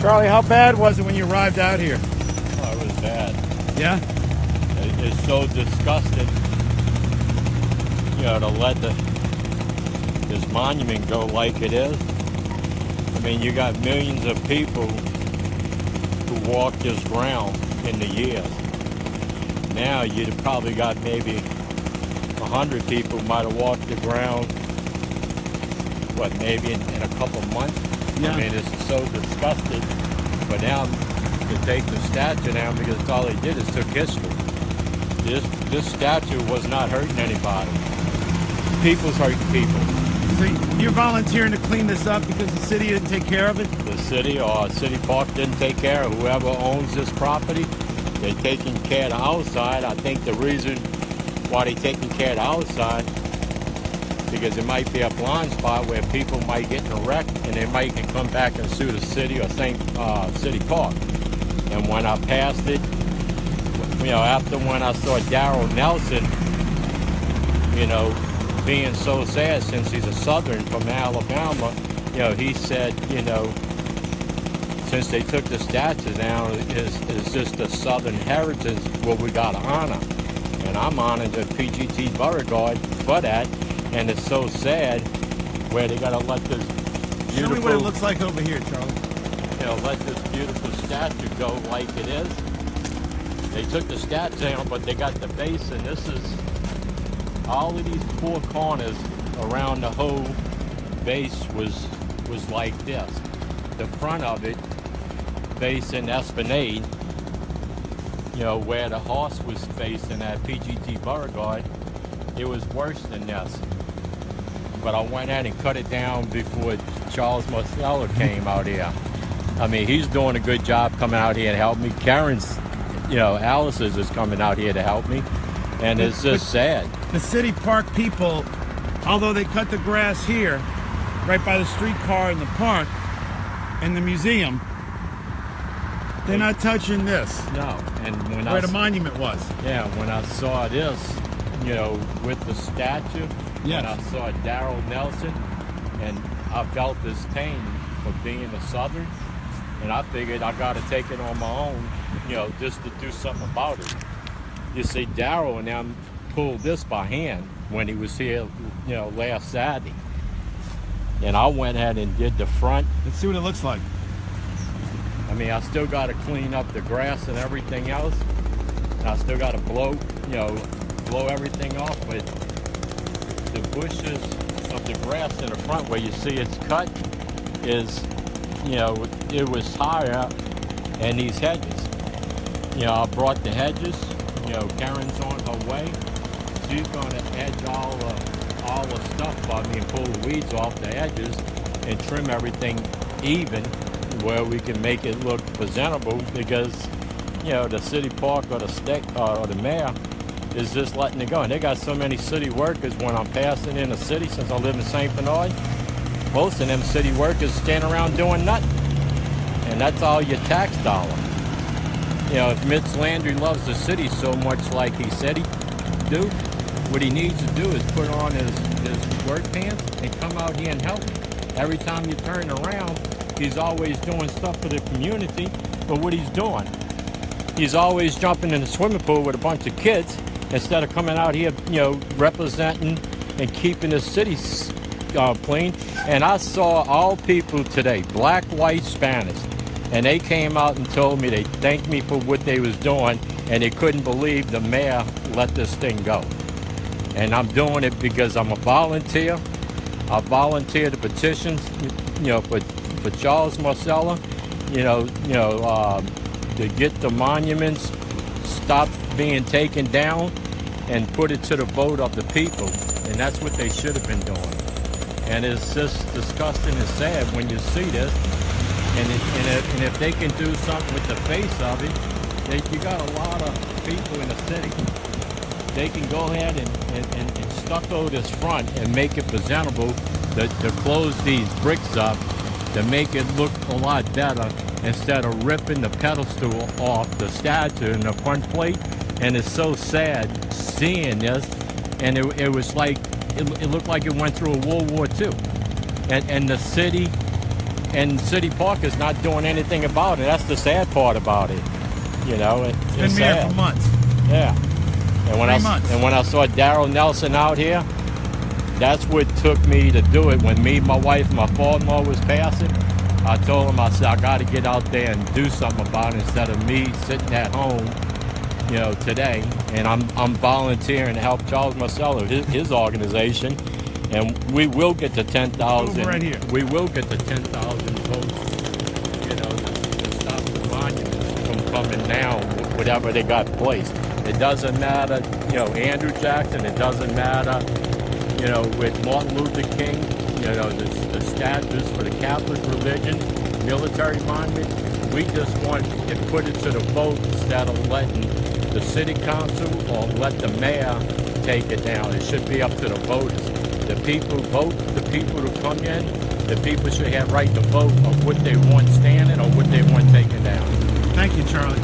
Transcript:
Charlie, how bad was it when you arrived out here? Oh, it was bad. Yeah? It's so disgusting, you know, to let this monument go like it is. I mean, you got millions of people who walk this ground in the years. Now you've probably got maybe 100 people might have walked the ground, what, maybe in a couple of months? Yeah. I mean, it's so disgusting. But now to take the statue down, because all they did is took history. This statue was not hurting anybody. People's hurting people. So you're volunteering to clean this up because the city didn't take care of it? The city or city park didn't take care of whoever owns this property. They're taking care of the outside. I think the reason why they're taking care of the outside, because it might be a blind spot where people might get in a wreck and they might can come back and sue the city or St. City Park. And when I passed it, you know, after when I saw Darrell Nelson, you know, being so sad since he's a Southern from Alabama, you know, he said, you know, since they took the statue down, it's just a Southern heritage what we got to honor. And I'm honoring the PGT Beauregard for that. And it's so sad where they got to let this beautiful... Show me what it looks like over here, Charlie. You know, let this beautiful statue go like it is. They took the statue down, but they got the base, and this is all of these four corners around the whole base was like this. The front of it, facing Esplanade, you know, where the horse was facing at PGT Beauregard, it was worse than this. But I went out and cut it down before Charles Marcella came out here. I mean, he's doing a good job coming out here to help me. Karen's, you know, Alice's is coming out here to help me. And it's just sad. The city park people, although they cut the grass here, right by the streetcar and the park and the museum, they're not touching this. No. And when where the monument was. Yeah, when I saw this, you know, with the statue, yes. And I saw Darrell Nelson, and I felt this pain for being a Southern, and I figured I got to take it on my own, you know, just to do something about it. You see, Darrell and them pulled this by hand when he was here, you know, last Saturday. And I went ahead and did the front. Let's see what it looks like. I mean, I still got to clean up the grass and everything else. And I still got to blow everything off. But the bushes of the grass in the front where you see it's cut is, you know, it was higher, and these hedges. You know, I brought the hedges. You know, Karen's on her way. She's going to edge all the stuff by me and pull the weeds off the edges and trim everything even where we can make it look presentable, because, you know, the city park or the state or the mayor is just letting it go. And they got so many city workers when I'm passing in the city, since I live in St. Bernard, most of them city workers stand around doing nothing. And that's all your tax dollar. You know, if Mitch Landry loves the city so much like he said he'd do, what he needs to do is put on his work pants and come out here and help me. Every time you turn around, he's always doing stuff for the community, but what he's doing, he's always jumping in the swimming pool with a bunch of kids instead of coming out here, you know, representing and keeping the city clean. And I saw all people today, black, white, Spanish, and they came out and told me, they thanked me for what they was doing, and they couldn't believe the mayor let this thing go. And I'm doing it because I'm a volunteer. I volunteer the petitions, you know, for Charles Marcella, to get the monuments stopped being taken down and put it to the vote of the people. And that's what they should have been doing. And it's just disgusting and sad when you see this. And if they can do something with the face of it, you got a lot of people in the city. They can go ahead and stucco this front and make it presentable to close these bricks up, to make it look a lot better, instead of ripping the pedestal off the statue in the front plate. And it's so sad seeing this, and it was like, it looked like it went through a World War II. And the city and City Park is not doing anything about it. That's the sad part about it. You know, It's it's been sad. here for months. Yeah. And when 3 months. and when I saw Darryl Nelson out here, that's what took me to do it. When me, my wife, my father-in-law was passing, I told him, I said, I got to get out there and do something about it instead of me sitting at home, you know, today. And I'm volunteering to help Charles Marcello, his organization, and we will get to 10,000. Right here. We will get to 10,000 votes, you know, to stop the monuments from coming down, whatever they got placed. It doesn't matter, you know, Andrew Jackson. It doesn't matter, you know, with Martin Luther King, you know, the statues for the Catholic religion, military monument. We just want to put it to the vote instead of letting the city council or let the mayor take it down. It should be up to the voters. The people vote, the people who come in, the people should have right to vote on what they want standing or what they want taken down. Thank you, Charlie.